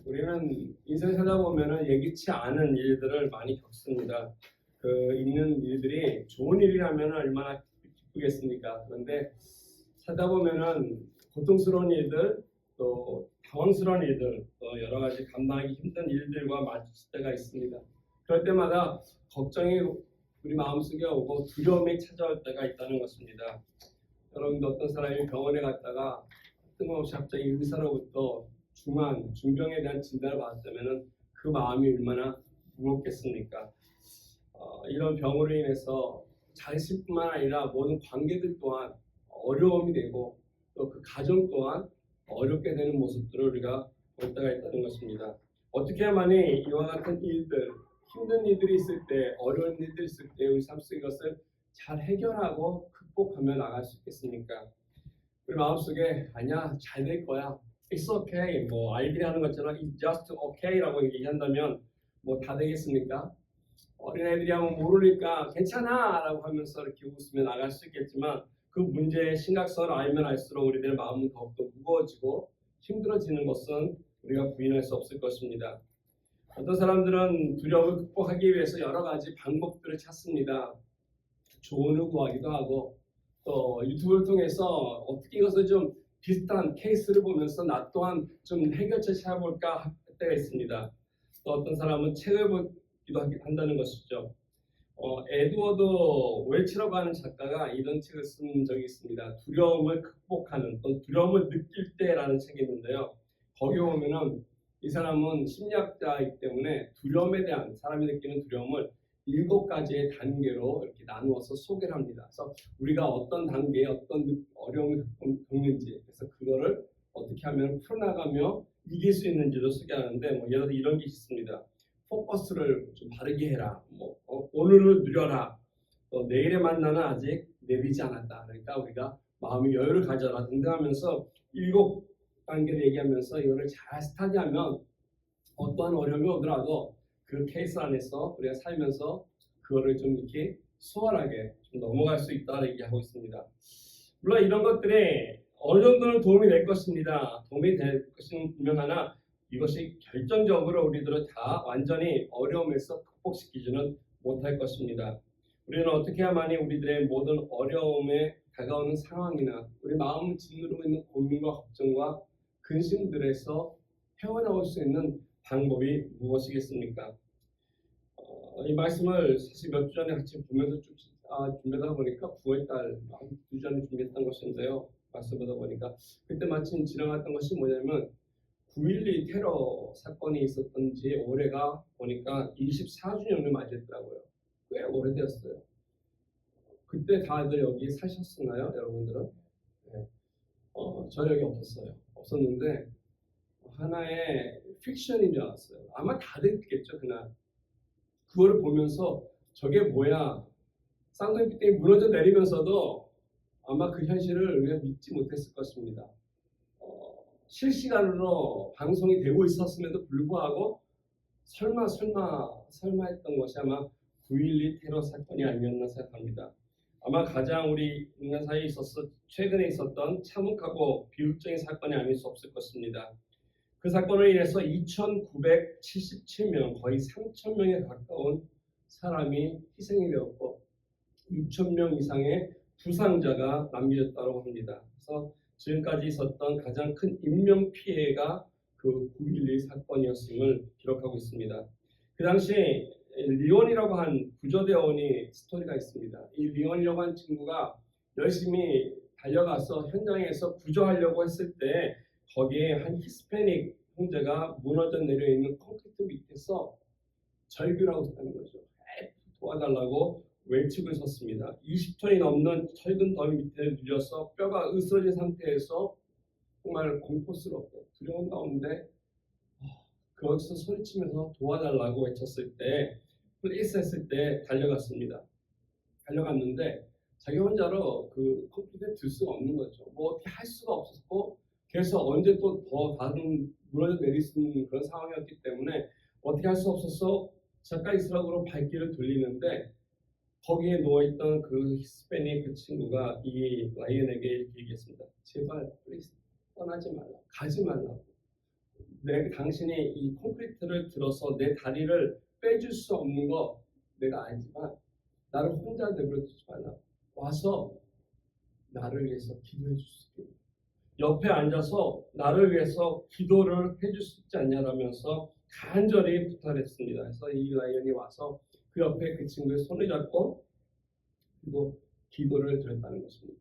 우리는 인생 살다 보면은 예기치 않은 일들을 많이 겪습니다. 그 있는 일들이 좋은 일이라면 얼마나 기쁘겠습니까? 그런데 살다 보면은 고통스러운 일들, 또 당황스러운 일들, 또 여러 가지 감당하기 힘든 일들과 마주칠 때가 있습니다. 그럴 때마다 걱정이 우리 마음속에 오고 두려움이 찾아올 때가 있다는 것입니다. 여러분도 어떤 사람이 병원에 갔다가 뜬금없이 갑자기 의사로부터 중병에 대한 진단을 받았다면 그 마음이 얼마나 무겁겠습니까? 이런 병으로 인해서 자신뿐만 아니라 모든 관계들 또한 어려움이 되고 또 그 가정 또한 어렵게 되는 모습들을 우리가 볼 때가 있다는 것입니다. 어떻게 해야만이 이와 같은 일들, 힘든 일들이 있을 때, 어려운 일들이 있을 때 우리 삶 속에 이것을 잘 해결하고 극복하며 나갈 수 있겠습니까? 우리 마음속에 아니야, 잘 될 거야, It's okay, 뭐 아이들이 하는 것처럼 It's just okay라고 얘기한다면 뭐 다 되겠습니까? 어린애들이 하면 모르니까 괜찮아라고 하면서 이렇게 웃으며 나갈 수 있겠지만 그 문제의 심각성을 알면 알수록 우리들의 마음은 더욱더 무거워지고 힘들어지는 것은 우리가 부인할 수 없을 것입니다. 어떤 사람들은 두려움을 극복하기 위해서 여러 가지 방법들을 찾습니다. 조언을 구하기도 하고 또 유튜브를 통해서 어떻게 이것을 좀 비슷한 케이스를 보면서 나 또한 좀 해결책 찾아볼까 할 때가 있습니다. 또 어떤 사람은 책을 보기도 한다는 것이죠. 에드워드 웰치라고 하는 작가가 이런 책을 쓴 적이 있습니다. 두려움을 극복하는 또 두려움을 느낄 때라는 책이 있는데요. 거기 보면은 이 사람은 심리학자이기 때문에 두려움에 대한 사람이 느끼는 두려움을 7가지의 단계로 이렇게 나누어서 소개를 합니다. 그래서 우리가 어떤 단계에 어떤 어려움을 겪는지, 그래서 그거를 어떻게 하면 풀어나가며 이길 수 있는지도 소개하는데, 예를 들어 이런 게 있습니다. 포커스를 좀 바르게 해라. 오늘을 누려라. 또 내일의 만나는 아직 내리지 않았다. 그러니까 우리가 마음의 여유를 가져라 등등하면서 7단계를 얘기하면서 이거를 잘 스타디하면 어떠한 어려움이 오더라도 그 케이스 안에서 우리가 살면서 그거를 좀 이렇게 수월하게 좀 넘어갈 수 있다고 얘기하고 있습니다. 물론 이런 것들이 어느 정도는 도움이 될 것입니다. 도움이 될 것은 분명하나 이것이 결정적으로 우리들을 다 완전히 어려움에서 극복시키지는 못할 것입니다. 우리는 어떻게 해야만이 우리들의 모든 어려움에 다가오는 상황이나 우리 마음을 짓누르고 있는 고민과 걱정과 근심들에서 헤어나올 수 있는 방법이 무엇이겠습니까? 이 말씀을 사실 몇 주 전에 같이 보면서 준비하다 보니까 9월달 2주 전에 준비했던 것인데요. 말씀하다 보니까 그때 마침 지나갔던 것이 뭐냐면 9.12 테러 사건이 있었던 지 올해가 보니까 24주년을 맞이했더라고요. 꽤 오래되었어요. 그때 다들 여기 사셨었나요, 여러분들은? 네. 저 여기 없었는데 하나의 픽션인 줄 알았어요. 아마 다들 그랬겠죠, 그날. 그거를 보면서 저게 뭐야? 쌍둥이 삐뚤이 무너져 내리면서도 아마 그 현실을 우리가 믿지 못했을 것입니다. 실시간으로 방송이 되고 있었음에도 불구하고 설마 했던 것이 아마 9.12 테러 사건이 아니었나 생각합니다. 아마 가장 우리 인간 사이에 최근에 있었던 참혹하고 비극적인 사건이 아닐 수 없을 것입니다. 그 사건으로 인해서 2,977명, 거의 3,000명에 가까운 사람이 희생이 되었고 6,000명 이상의 부상자가 남겨졌다고 합니다. 그래서 지금까지 있었던 가장 큰 인명 피해가 그 9.11 사건이었음을 기록하고 있습니다. 그 당시 리온이라고 한 구조대원이 스토리가 있습니다. 이 리온이라고 한 친구가 열심히 달려가서 현장에서 구조하려고 했을 때 거기에 한 히스패닉 형제가 무너져 내려 있는 콘크리트 밑에서 절규라고 했다는 거죠. 도와달라고 외치고 섰습니다. 20톤이 넘는 철근 더미 밑에 눌려서 뼈가 으스러진 상태에서 정말 공포스럽고 두려운 가운데 거기서 소리치면서 도와달라고 외쳤을 때 플레이스 했을 때 달려갔는데 자기 혼자로 그 컴퓨터에 들 수가 없는 거죠. 뭐 어떻게 할 수가 없었고 그래서 언제 또 더 다른 무너져 내릴 수 있는 그런 상황이었기 때문에 어떻게 할 수 없어서 잠깐 있으라고 발길을 돌리는데 거기에 누워있던 그 히스패닉 그 친구가 이 라이언에게 이렇게 얘기했습니다. 제발 플리즈 떠나지 말라, 가지 말라고. 당신이 이 콘크리트를 들어서 내 다리를 빼줄 수 없는 거 내가 알지만 나를 혼자 내버려두지 말라. 와서 나를 위해서 기도해 줄 수 있게. 옆에 앉아서 나를 위해서 기도를 해줄 수 있지 않냐라면서 간절히 부탁했습니다. 그래서 이 라이언이 와서 그 옆에 그 친구의 손을 잡고 그리고 기도를 드렸다는 것입니다.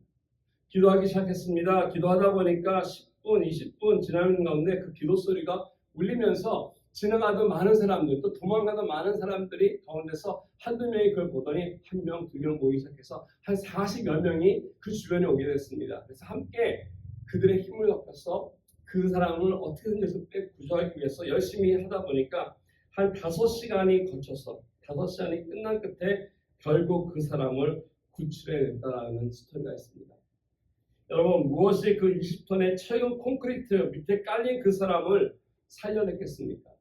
기도하기 시작했습니다. 기도하다 보니까 10분, 20분 지나는 가운데 그 기도 소리가 울리면서 지나가던 많은 사람들, 또 도망가던 많은 사람들이 가운데서 한두 명이 그걸 보더니 한 명, 두 명 모이기 시작해서 한 40여 명이 그 주변에 오게 됐습니다. 그래서 함께 그들의 힘을 합해서 그 사람을 어떻게든 해서 구조하기 위해서 열심히 하다 보니까 한 5시간이 거쳐서 5시간이 끝난 끝에 결국 그 사람을 구출해냈다라는 스토리가 있습니다. 여러분, 무엇이 그 20톤의 철근 콘크리트 밑에 깔린 그 사람을 살려냈겠습니까?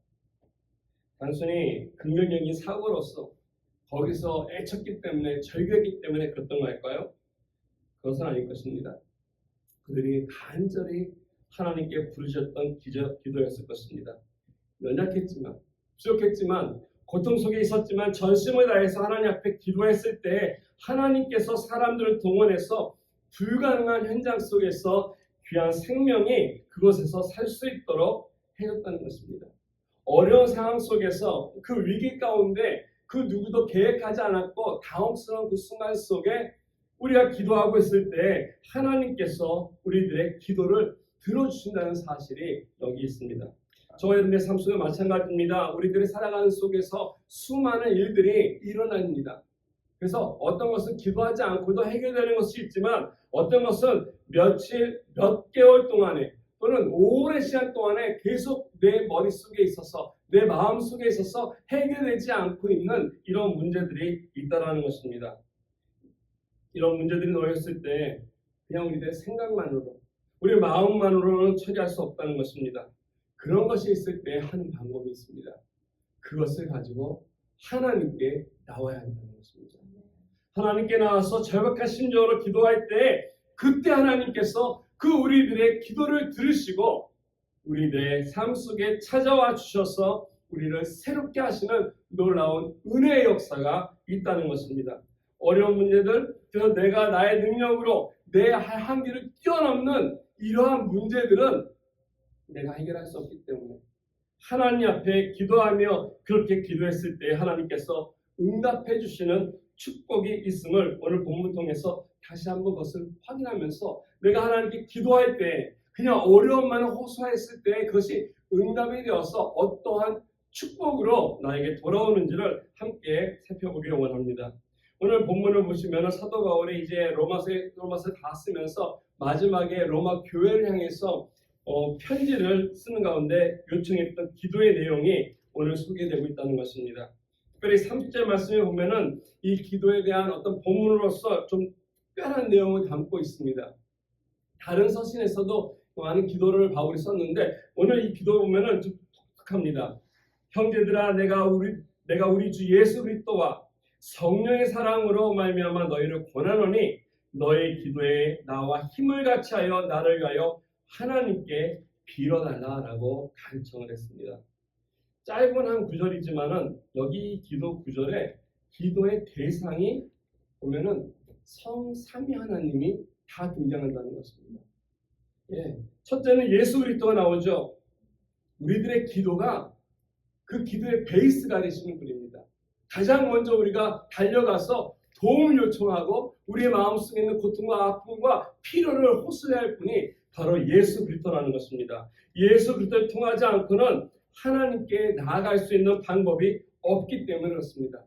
단순히 긍정적인 사고로서 거기서 애쳤기 때문에 절규했기 때문에 그랬던 걸까요? 그것은 아닐 것입니다. 그들이 간절히 하나님께 부르셨던 기도였을 것입니다. 연약했지만, 부족했지만, 고통 속에 있었지만 전심을 다해서 하나님 앞에 기도했을 때 하나님께서 사람들을 동원해서 불가능한 현장 속에서 귀한 생명이 그곳에서 살 수 있도록 해줬다는 것입니다. 어려운 상황 속에서 그 위기 가운데 그 누구도 계획하지 않았고 당혹스러운 그 순간 속에 우리가 기도하고 있을 때 하나님께서 우리들의 기도를 들어주신다는 사실이 여기 있습니다. 저와 여러분의 삶 속에 마찬가지입니다. 우리들의 살아가는 속에서 수많은 일들이 일어납니다. 그래서 어떤 것은 기도하지 않고도 해결되는 것이 있지만 어떤 것은 며칠, 몇 개월 동안에 또는 오랜 시간 동안에 계속 내 머릿속에 있어서 내 마음속에 있어서 해결되지 않고 있는 이런 문제들이 있다는 것입니다. 이런 문제들이 놓였을 때 그냥 우리들의 생각만으로 우리 마음만으로는 처리할 수 없다는 것입니다. 그런 것이 있을 때 하는 방법이 있습니다. 그것을 가지고 하나님께 나와야 한다는 것입니다. 하나님께 나와서 절박한 심정으로 기도할 때 그때 하나님께서 그 우리들의 기도를 들으시고 우리들의 삶 속에 찾아와 주셔서 우리를 새롭게 하시는 놀라운 은혜의 역사가 있다는 것입니다. 어려운 문제들, 그래서 내가 나의 능력으로 내 한계를 뛰어넘는 이러한 문제들은 내가 해결할 수 없기 때문에 하나님 앞에 기도하며 그렇게 기도했을 때 하나님께서 응답해 주시는 축복이 있음을 오늘 본문 통해서 다시 한번 그것을 확인하면서 내가 하나님께 기도할 때 그냥 어려움만 호소했을 때 그것이 응답이 되어서 어떠한 축복으로 나에게 돌아오는지를 함께 살펴보기를 원합니다. 오늘 본문을 보시면 사도 바울이 이제 로마서를 다 쓰면서 마지막에 로마 교회를 향해서 편지를 쓰는 가운데 요청했던 기도의 내용이 오늘 소개되고 있다는 것입니다. 특별히 3절 말씀에 보면은 이 기도에 대한 어떤 본문으로서 좀 특별한 내용을 담고 있습니다. 다른 서신에서도 많은 기도를 바울이 썼는데 오늘 이 기도 보면은 좀 독특합니다. 형제들아, 내가 우리 주 예수 그리스도와 성령의 사랑으로 말미암아 너희를 권하노니 너의 기도에 나와 힘을 같이 하여 나를 위하여 하나님께 빌어달라라고 간청을 했습니다. 짧은 한 구절이지만은 여기 기도 구절에 기도의 대상이 보면은 성삼위 하나님이 다 등장한다는 것입니다. 예, 첫째는 예수 그리스도가 나오죠. 우리들의 기도가 그 기도의 베이스가 되시는 분입니다. 가장 먼저 우리가 달려가서 도움을 요청하고 우리의 마음속에 있는 고통과 아픔과 필요를 호소해야 할 분이 바로 예수 그리스도라는 것입니다. 예수 그리스도를 통하지 않고는 하나님께 나아갈 수 있는 방법이 없기 때문에 그렇습니다.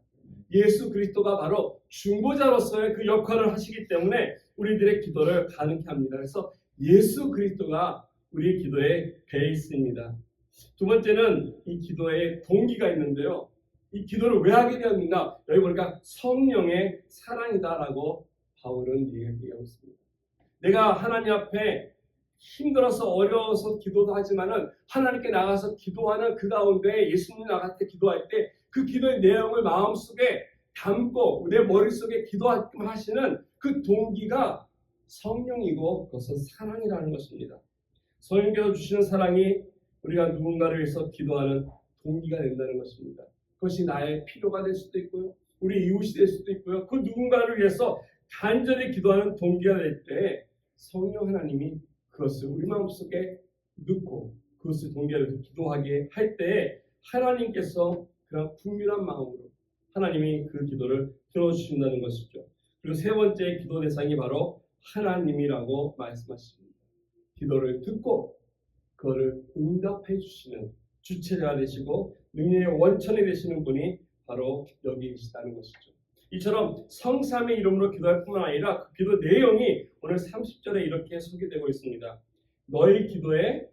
예수 그리스도가 바로 중보자로서의 그 역할을 하시기 때문에 우리들의 기도를 가능케 합니다. 그래서 예수 그리스도가 우리의 기도의 베이스입니다. 두 번째는 이 기도의 동기가 있는데요. 이 기도를 왜 하게 되었는가? 여기 보니까 성령의 사랑이다라고 바울은 얘기하고 있습니다. 내가 하나님 앞에 힘들어서 어려워서 기도도 하지만은 하나님께 나가서 기도하는 그 가운데 예수님 나갈 때 기도할 때 그 기도의 내용을 마음속에 담고 내 머릿속에 기도하시는 그 동기가 성령이고 그것은 사랑이라는 것입니다. 성령께서 주시는 사랑이 우리가 누군가를 위해서 기도하는 동기가 된다는 것입니다. 그것이 나의 필요가 될 수도 있고요. 우리 이웃이 될 수도 있고요. 그 누군가를 위해서 간절히 기도하는 동기가 될 때 성령 하나님이 그것을 우리 마음속에 넣고 그것을 동기를 기도하게 할 때 하나님께서 그런 풍요한 마음으로 하나님이 그 기도를 들어주신다는 것이죠. 그리고 세 번째 기도 대상이 바로 하나님이라고 말씀하십니다. 기도를 듣고 그거를 응답해 주시는 주체가 되시고 능력의 원천이 되시는 분이 바로 여기 계시다는 것이죠. 이처럼 성삼의 이름으로 기도할 뿐만 아니라 그 기도 내용이 오늘 30절에 이렇게 소개되고 있습니다. 너희 기도에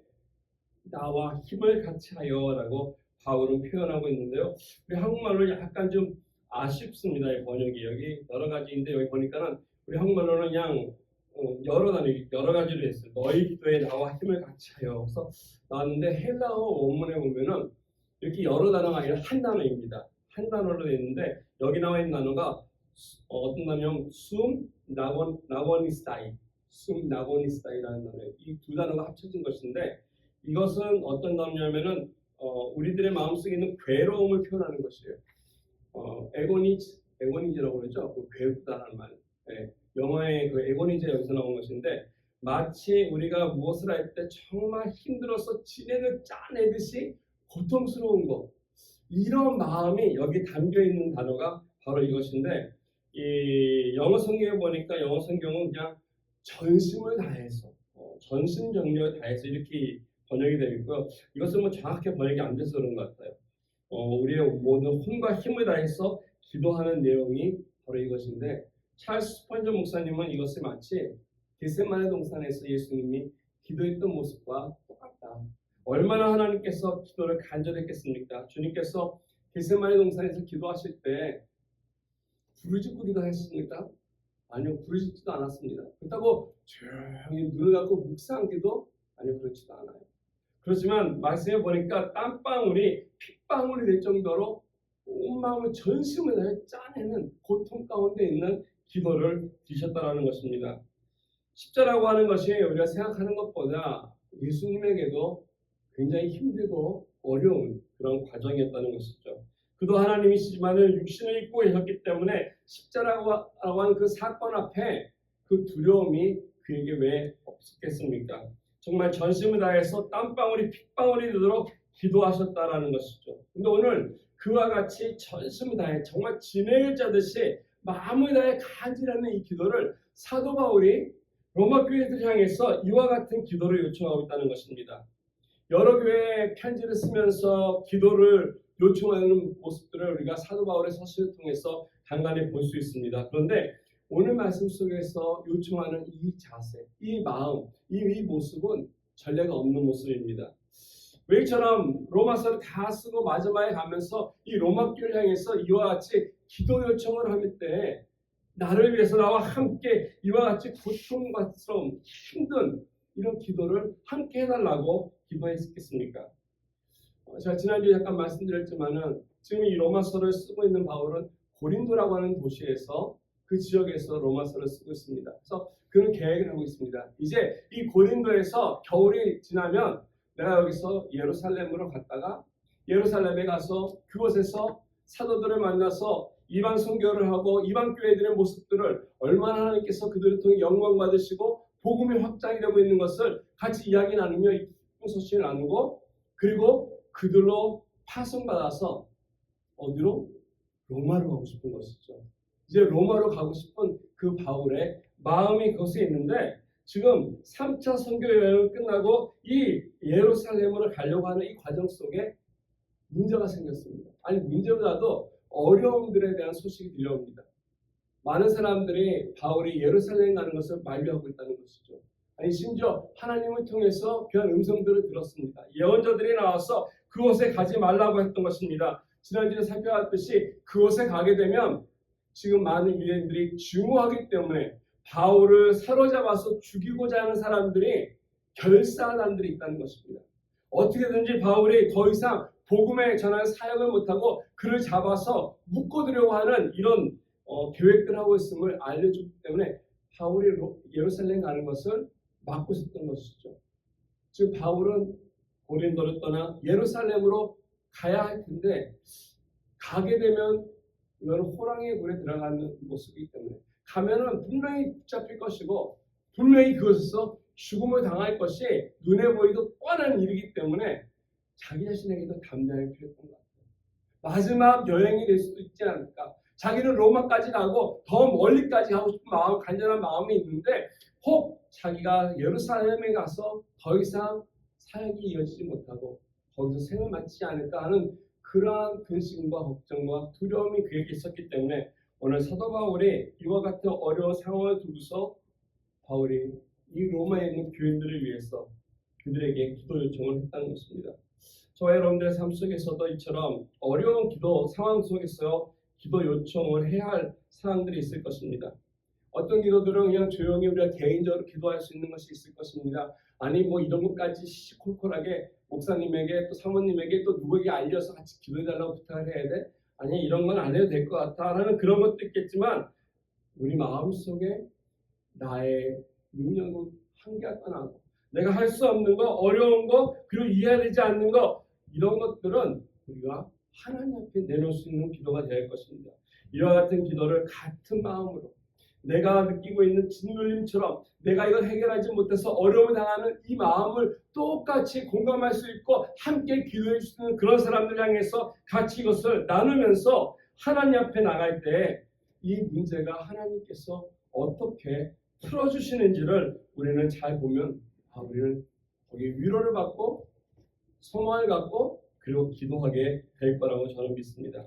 나와 힘을 같이 하여 라고 바울은 표현하고 있는데요. 우리 한국말로 약간 좀 아쉽습니다. 이 번역이 여기 여러 가지인데 여기 보니까는 우리 한국말로는 그냥 여러 가지로 했어요. 너희 기도에 나와 힘을 같이 하여. 그래서 나왔는데 헬라어 원문에 보면은 이렇게 여러 단어가 아니라 한 단어입니다. 한 단어로 되어 있는데 여기 나와 있는 단어가 어떤 단어냐면 나고니스타이라는 단어예요. 이 두 단어가 합쳐진 것인데 이것은 어떤 단어냐면은 우리들의 마음속에 있는 괴로움을 표현하는 것이에요. 에고니즈라고 그러죠. 그 괴롭다는 말. 네. 영어의 그 에고니즈 여기서 나온 것인데 마치 우리가 무엇을 할 때 정말 힘들어서 지내를 짜내듯이 고통스러운 것 이런 마음이 여기 담겨 있는 단어가 바로 이것인데 이 영어 성경에 보니까 영어 성경은 그냥 전심을 다해서 전심전력을 다해서 이렇게 번역이 되어 있고요. 이것은 뭐 정확하게 번역이 안 돼서 그런 것 같아요. 우리의 모든 혼과 힘을 다해서 기도하는 내용이 바로 이것인데 찰스 스펀저 목사님은 이것을 마치 겟세마네 동산에서 예수님이 기도했던 모습과 똑같다. 얼마나 하나님께서 기도를 간절했겠습니까? 주님께서 겟세마네 동산에서 기도하실 때 부르짖고 기도하셨습니까? 아니요, 부르짖지도 않았습니다. 그렇다고 조용히 눈을 감고 묵상하기도 아니요, 그렇지도 않아요. 그렇지만 말씀해 보니까 땀방울이 핏방울이 될 정도로 온 마음을 전심을 다해 짜내는 고통 가운데 있는 기도를 드셨다라는 것입니다. 십자라고 하는 것이 우리가 생각하는 것보다 예수님에게도 굉장히 힘들고 어려운 그런 과정이었다는 것이죠. 그도 하나님이시지만은 육신을 입고 계셨기 때문에 십자라고 하는 그 사건 앞에 그 두려움이 그에게 왜 없었겠습니까? 정말 전심을 다해서 땀방울이 핏방울이 되도록 기도하셨다라는 것이죠. 근데 오늘 그와 같이 전심을 다해 정말 진액을 짜듯이 마음을 다해 간절하는 이 기도를 사도 바울이 로마 교회들을 향해서 이와 같은 기도를 요청하고 있다는 것입니다. 여러 교회에 편지를 쓰면서 기도를 요청하는 모습들을 우리가 사도 바울의 서신을 통해서 간간히 볼 수 있습니다. 그런데 오늘 말씀 속에서 요청하는 이 자세, 이 마음, 이 모습은 전례가 없는 모습입니다. 왜 이처럼 로마서를 다 쓰고 마지막에 가면서 이 로마 교회를 향해서 이와 같이 기도 요청을 할 때 나를 위해서 나와 함께 이와 같이 고통스러운 힘든 이런 기도를 함께 해달라고 기도했겠습니까? 제가 지난주에 잠깐 말씀드렸지만은 지금 이 로마서를 쓰고 있는 바울은 고린도라고 하는 도시에서 그 지역에서 로마서를 쓰고 있습니다. 그래서 그는 계획을 하고 있습니다. 이제 이 고린도에서 겨울이 지나면 내가 여기서 예루살렘으로 갔다가 예루살렘에 가서 그곳에서 사도들을 만나서 이방 선교를 하고 이방 교회들의 모습들을 얼마나 하나님께서 그들을 통해 영광 받으시고 복음이 확장이 되고 있는 것을 같이 이야기 나누며 이 소식을 나누고 그리고 그들로 파송받아서 어디로? 로마로 가고 싶은 것이죠. 이제 로마로 가고 싶은 그 바울의 마음이 그것에 있는데 지금 3차 선교 여행을 끝나고 이 예루살렘으로 가려고 하는 이 과정 속에 문제가 생겼습니다. 아니 문제보다도 어려움들에 대한 소식이 들려옵니다. 많은 사람들이 바울이 예루살렘 가는 것을 만류하고 있다는 것이죠. 아니 심지어 하나님을 통해서 귀한 음성들을 들었습니다. 예언자들이 나와서 그곳에 가지 말라고 했던 것입니다. 지난주에 살펴봤듯이 그곳에 가게 되면 지금 많은 유대인들이 증오하기 때문에 바울을 사로잡아서 죽이고자 하는 사람들이 결사한 사람들이 있다는 것입니다. 어떻게든지 바울이 더 이상 복음에 전하는 사역을 못하고 그를 잡아서 묶어두려고 하는 이런 계획들을 하고 있음을 알려줬기 때문에 바울이 예루살렘 가는 것을 막고 있었던 것이죠. 지금 바울은 고린도를 떠나 예루살렘으로 가야 할 텐데 가게 되면 이거는 호랑이의 굴에 들어가는 모습이기 때문에 가면은 분명히 붙잡힐 것이고 분명히 그것에서 죽음을 당할 것이 눈에 보이도 뻔한 일이기 때문에 자기 자신에게도 담대할 필요가 있던 것 같아요. 마지막 여행이 될 수도 있지 않을까. 자기는 로마까지 가고 더 멀리까지 가고 싶은 마음, 간절한 마음이 있는데 혹 자기가 예루살렘에 가서 더 이상 사역이 이어지지 못하고 거기서 생을 마치지 않을까 하는 그러한 근심과 걱정과 두려움이 그에게 있었기 때문에 오늘 사도 바울이 이와 같은 어려운 상황을 두고서 바울이 이 로마에 있는 교인들을 위해서 그들에게 기도 요청을 했다는 것입니다. 저와 여러분들의 삶 속에서도 이처럼 어려운 기도 상황 속에서 기도 요청을 해야 할 상황들이 있을 것입니다. 어떤 기도들은 그냥 조용히 우리가 개인적으로 기도할 수 있는 것이 있을 것입니다. 아니 뭐 이런 것까지 시시콜콜하게 목사님에게 또 사모님에게 또 누구에게 알려서 같이 기도해달라고 부탁을 해야 돼? 아니 이런 건 안 해도 될 것 같아 라는 그런 것도 있겠지만 우리 마음속에 나의 능력은 한계가 떠나고 내가 할 수 없는 거, 어려운 거, 그리고 이해되지 않는 거 이런 것들은 우리가 하나님 앞에 내놓을 수 있는 기도가 될 것입니다. 이와 같은 기도를 같은 마음으로 내가 느끼고 있는 짓눌림처럼 내가 이걸 해결하지 못해서 어려움을 당하는 이 마음을 똑같이 공감할 수 있고 함께 기도해 주시는 그런 사람들 향해서 같이 이것을 나누면서 하나님 앞에 나갈 때 이 문제가 하나님께서 어떻게 풀어주시는지를 우리는 잘 보면 우리는 거기에 위로를 받고 소망을 갖고 그리고 기도하게 될 거라고 저는 믿습니다.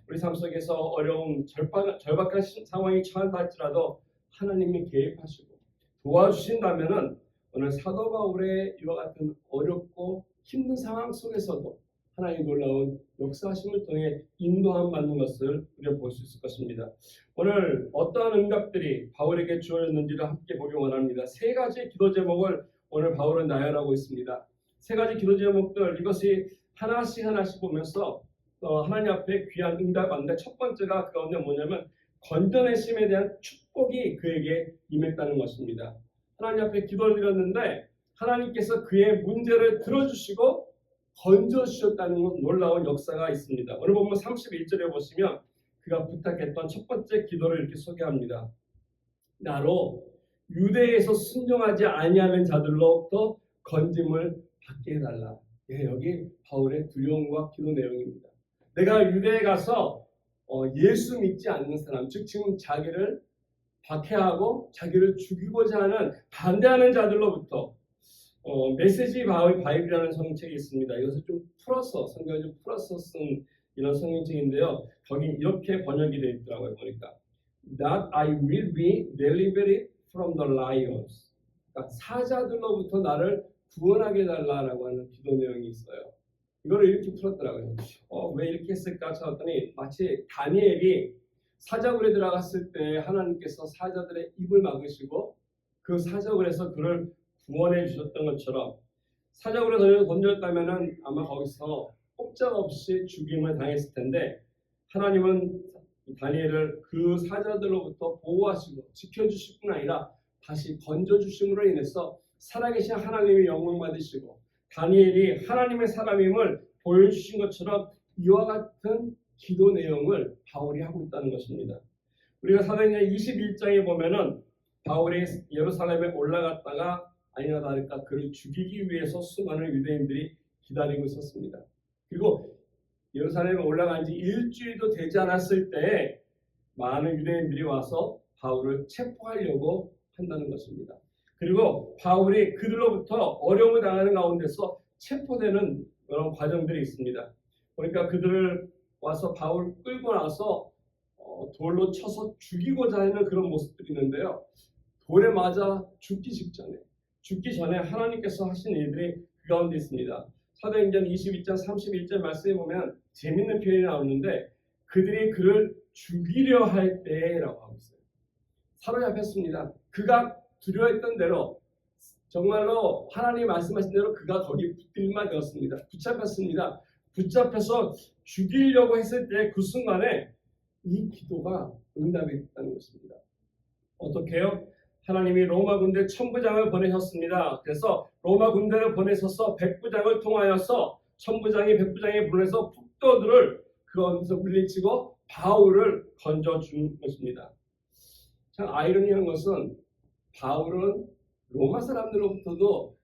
우리 삶 속에서 어려운 절박한 상황이 처한다 할지라도 하나님이 개입하시고 도와주신다면은 오늘 사도 바울의 이와 같은 어렵고 힘든 상황 속에서도 하나님의 놀라운 역사하심을 통해 인도함 받는 것을 우리가 볼 수 있을 것입니다. 오늘 어떠한 응답들이 바울에게 주어졌는지를 함께 보기 원합니다. 세 가지 기도 제목을 오늘 바울은 나열하고 있습니다. 세 가지 기도 제목들 이것이 하나씩 보면서 하나님 앞에 귀한 응답 받는데 첫 번째가 그 가운데 뭐냐면 건져내심에 대한 축복이 그에게 임했다는 것입니다. 하나님 앞에 기도를 드렸는데 하나님께서 그의 문제를 들어주시고 건져주셨다는 놀라운 역사가 있습니다. 오늘 보면 31절에 보시면 그가 부탁했던 첫 번째 기도를 이렇게 소개합니다. 나로 유대에서 순종하지 아니하는 자들로부터 건짐을 받게 해달라. 여기 바울의 두려움과 기도 내용입니다. 내가 유대에 가서 예수 믿지 않는 사람, 즉 지금 자기를 박해하고 자기를 죽이고자 하는 반대하는 자들로부터 메시지 바이블이라는 성경책이 있습니다. 이것을 좀 풀어서 성경을 좀 풀어서 쓴 이런 성경책인데요. 거기 이렇게 번역이 되어 있더라고요. 보니까 That I will be delivered from the lions. 그러니까 사자들로부터 나를 구원하게 해달라고 하는 기도 내용이 있어요. 이거를 이렇게 풀었더라고요. 왜 이렇게 했을까 찾았더니 마치 다니엘이 사자굴에 들어갔을 때 하나님께서 사자들의 입을 막으시고 그 사자굴에서 그를 구원해 주셨던 것처럼 사자굴에 던졌다면 아마 거기서 꼼짝없이 죽임을 당했을 텐데 하나님은 다니엘을 그 사자들로부터 보호하시고 지켜주실 뿐 아니라 다시 건져주심으로 인해서 살아계신 하나님의 영광 받으시고 다니엘이 하나님의 사람임을 보여주신 것처럼 이와 같은 기도 내용을 바울이 하고 있다는 것입니다. 우리가 사도행전 21장에 보면은 바울이 예루살렘에 올라갔다가 아니나 다를까 그를 죽이기 위해서 수많은 유대인들이 기다리고 있었습니다. 그리고 예루살렘에 올라간 지 일주일도 되지 않았을 때 많은 유대인들이 와서 바울을 체포하려고 한다는 것입니다. 그리고 바울이 그들로부터 어려움을 당하는 가운데서 체포되는 그런 과정들이 있습니다. 그러니까 그들을 와서 바울 끌고 나서 돌로 쳐서 죽이고자 하는 그런 모습들이 있는데요. 돌에 맞아 죽기 전에 하나님께서 하신 일들이 그 가운데 있습니다. 사도행전 22장 31절 말씀에 보면 재밌는 표현이 나오는데 그들이 그를 죽이려 할 때라고 하고 있어요. 사로잡혔습니다. 그가 두려워했던 대로 정말로 하나님이 말씀하신 대로 그가 거기 붙들만 되었습니다. 붙잡혔습니다. 붙잡혀서 죽이려고 했을 때 그 순간에 이 기도가 응답이 됐다는 것입니다. 어떻게요? 하나님이 로마 군대 천부장을 보내셨습니다. 그래서 로마 군대를 보내셔서 백부장을 통하여서 천부장이 백부장에 보내서 북도들을 그 안에서 물리치고 바울을 건져준 것입니다. 참 아이러니한 것은 바울은 로마 사람들로부터도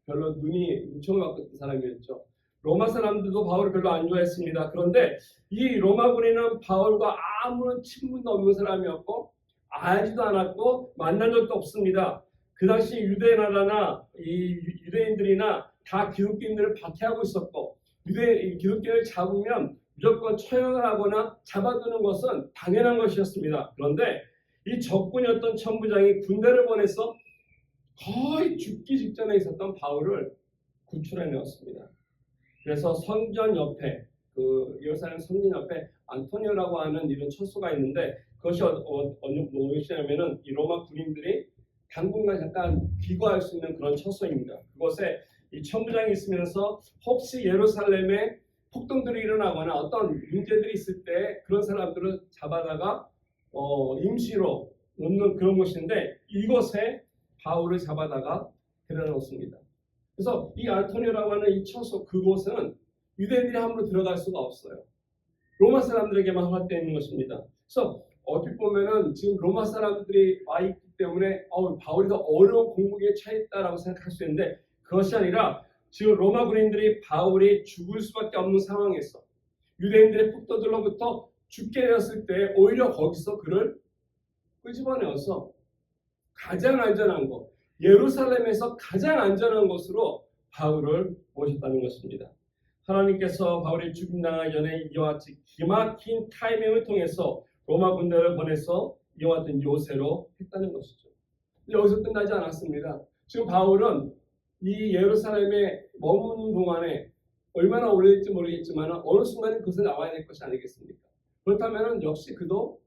별로 눈이 무청을 받고 있던 사람이었죠. 로마 사람들도 바울을 별로 안 좋아했습니다. 그런데 이 로마 군인은 바울과 아무런 친분도 없는 사람이었고 알지도 않았고 만난 적도 없습니다. 그 당시 유대 나라나 이 유대인들이나 다 기독교인들을 박해하고 있었고 기독교인을 잡으면 무조건 처형을 하거나 잡아두는 것은 당연한 것이었습니다. 그런데 이 적군이었던 천부장이 군대를 보내서 거의 죽기 직전에 있었던 바울을 구출해 내었습니다. 그래서 성전 옆에 예루살렘 성전 옆에 안토니오라고 하는 이런 처소가 있는데 그것이 무엇이냐면은 이 로마 군인들이 당분간 잠깐 기거할 수 있는 그런 처소입니다. 그곳에 이 천부장이 있으면서 혹시 예루살렘에 폭동들이 일어나거나 어떤 문제들이 있을 때 그런 사람들을 잡아다가 임시로 놓는 그런 곳인데 이곳에 바울을 잡아다가 데려놓습니다. 그래서 이 안토니오라고 하는 이 처소 그곳은 유대인들이 함부로 들어갈 수가 없어요. 로마 사람들에게만 허락되어 있는 것입니다. 그래서 어떻게 보면은 지금 로마 사람들이 와 있기 때문에 바울이 더 어려운 공국에 처했다라고 생각할 수 있는데 그것이 아니라 지금 로마 군인들이 바울이 죽을 수밖에 없는 상황에서 유대인들의 폭도들로부터 죽게 되었을 때 오히려 거기서 그를 끄집어내어서 가장 안전한 곳, 예루살렘에서 가장 안전한 곳으로 바울을 모셨다는 것입니다. 하나님께서 바울이 죽임당하기 전에 이와 같이 기막힌 타이밍을 통해서 로마 군대를 보내서 이와 같은 요새로 했다는 것이죠. 여기서 끝나지 않았습니다. 지금 바울은 이 예루살렘에 머무는 동안에 얼마나 오래될지 모르겠지만 어느 순간에 그것을 나와야 될 것이 아니겠습니까? 그렇다면 역시 그도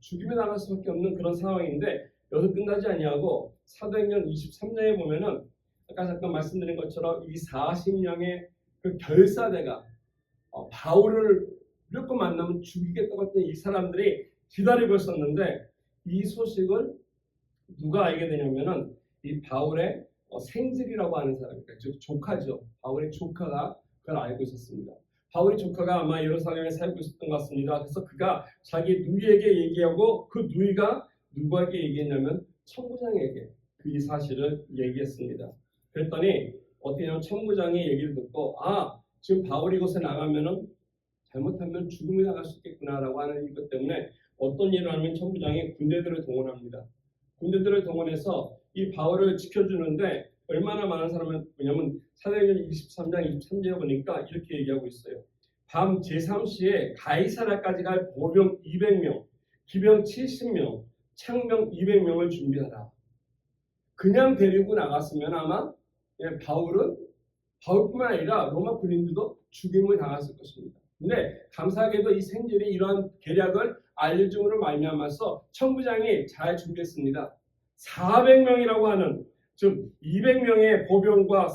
죽임에 나갈 수밖에 없는 그런 상황인데 여기서 끝나지 아니하고 사도행전 23장에 보면은 아까 잠깐 말씀드린 것처럼 이 40명의 그 결사대가 바울을 무조건 만나면 죽이겠다고 했던 이 사람들이 기다리고 있었는데 이 소식을 누가 알게 되냐면은 이 바울의 생질이라고 하는 사람입니다. 즉 조카죠. 바울의 조카가 그걸 알고 있었습니다. 바울의 조카가 아마 예루살렘에 살고 있었던 것 같습니다. 그래서 그가 자기 누이에게 얘기하고 그 누이가 누구에게 얘기했냐면 천부장에게 그 사실을 얘기했습니다. 그랬더니 어떻게 하면 천부장이 얘기를 듣고 지금 바울이 이곳에 나가면은 잘못하면 죽음이 나갈 수 있겠구나라고 하는 이것 때문에 어떤 일을 하면 천부장이 군대들을 동원합니다. 군대들을 동원해서 이 바울을 지켜주는데 얼마나 많은 사람은 뭐냐면 사도행전 23장 23절에 보니까 이렇게 얘기하고 있어요. 밤 제3시에 가이사랴까지 갈 보병 200명, 기병 70명, 창병 200명을 준비하라. 그냥 데리고 나갔으면 아마 바울뿐만 아니라 로마 군인들도 죽임을 당했을 것입니다. 근데 감사하게도 이 생질이 이러한 계략을 알려줌으로 말미암아서 천부장이 잘 준비했습니다. 400명이라고 하는 즉 200명의 보병과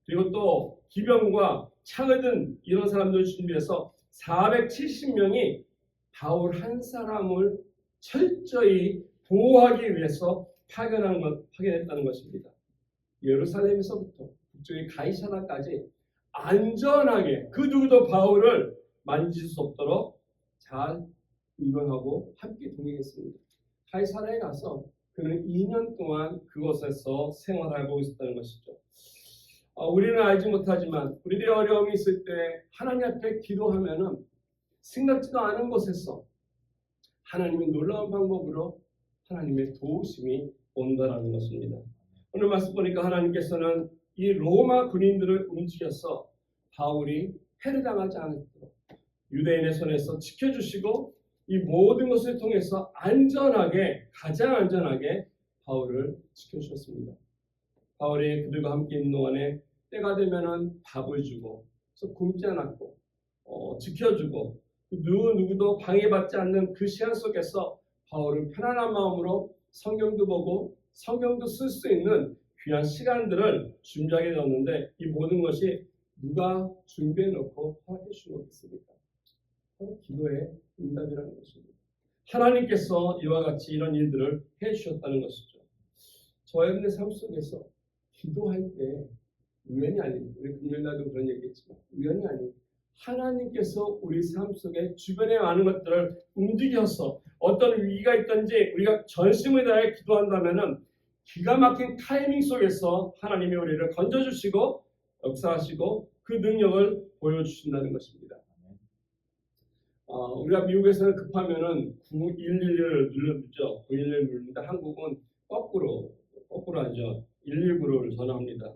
그리고 또 기병과 창을 든 이런 사람들을 준비해서 470명이 바울 한 사람을 철저히 보호하기 위해서 파견했다는 것입니다. 예루살렘에서부터 북쪽의 가이사랴까지 안전하게 그 누구도 바울을 만질 수 없도록 잘 일원하고 함께 동행했습니다. 가이사랴에 가서 그는 2년 동안 그곳에서 생활하고 있었다는 것이죠. 우리는 알지 못하지만 우리들의 어려움이 있을 때 하나님 앞에 기도하면은 생각지도 않은 곳에서 하나님이 놀라운 방법으로 하나님의 도우심이 온다라는 것입니다. 오늘 말씀 보니까 하나님께서는 이 로마 군인들을 움직여서 바울이 해를 당하지 않도록 유대인의 손에서 지켜주시고 이 모든 것을 통해서 가장 안전하게 바울을 지켜주셨습니다. 바울이 그들과 함께 있는 동안에 때가 되면은 밥을 주고 그래서 굶지 않았고 지켜주고 누구도 방해받지 않는 그 시간 속에서 바울은 편안한 마음으로 성경도 보고 성경도 쓸 수 있는 귀한 시간들을 준비하게 되었는데 이 모든 것이 누가 준비해 놓고 허락해 주신 것입니까? 바로 기도의 응답이라는 것입니다. 하나님께서 이와 같이 이런 일들을 해 주셨다는 것이죠. 저와 여러분의 삶 속에서 기도할 때 우연이 아닌, 우리 금요일날도 그런 얘기했지만 우연이 아닌 하나님께서 우리 삶 속에 주변에 많은 것들을 움직여서 어떤 위기가 있든지 우리가 전심을 다해 기도한다면은 기가 막힌 타이밍 속에서 하나님이 우리를 건져주시고 역사하시고 그 능력을 보여주신다는 것입니다. 우리가 미국에서는 급하면은 911을 눌러주죠. 911을 누르는데 한국은 거꾸로 하죠. 119를 전화합니다.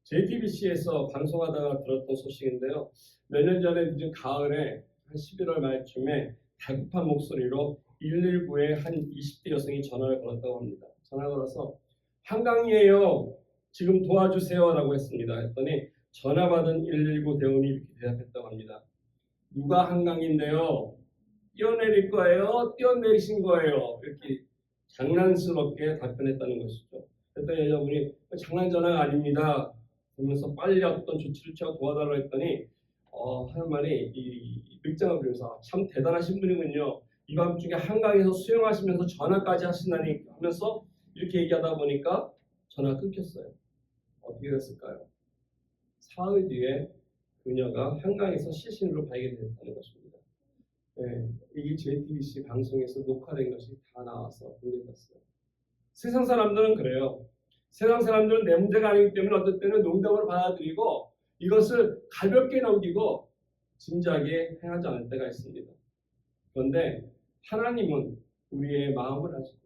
JTBC에서 방송하다가 들었던 소식인데요. 몇 년 전에 늦은 가을에 한 11월 말쯤에 다급한 목소리로 119에 한 20대 여성이 전화를 걸었다고 합니다. 전화 걸어서 한강이에요. 지금 도와주세요라고 했습니다. 했더니 전화 받은 119 대원이 이렇게 대답했다고 합니다. 누가 한강인데요? 뛰어내릴 거예요? 뛰어내리신 거예요? 이렇게 장난스럽게 답변했다는 것이죠. 그랬더니 여자분이 장난 전화가 아닙니다. 그러면서 빨리 어떤 조치를 취하고 도와달라고 했더니 하는 말이 이 늑장을 부려서 참 대단하신 분이군요. 이 밤중에 한강에서 수영하시면서 전화까지 하신다니 하면서 이렇게 얘기하다 보니까 전화가 끊겼어요. 어떻게 됐을까요? 사흘 뒤에 그녀가 한강에서 시신으로 발견됐다는 것입니다. 네, 이게 JTBC 방송에서 녹화된 것이 다 나와서 공개됐어요. 세상 사람들은 그래요. 세상 사람들은 내 문제가 아니기 때문에 어떨 때는 농담으로 받아들이고 이것을 가볍게 넘기고 진지하게 행하지 않을 때가 있습니다. 그런데 하나님은 우리의 마음을 아시고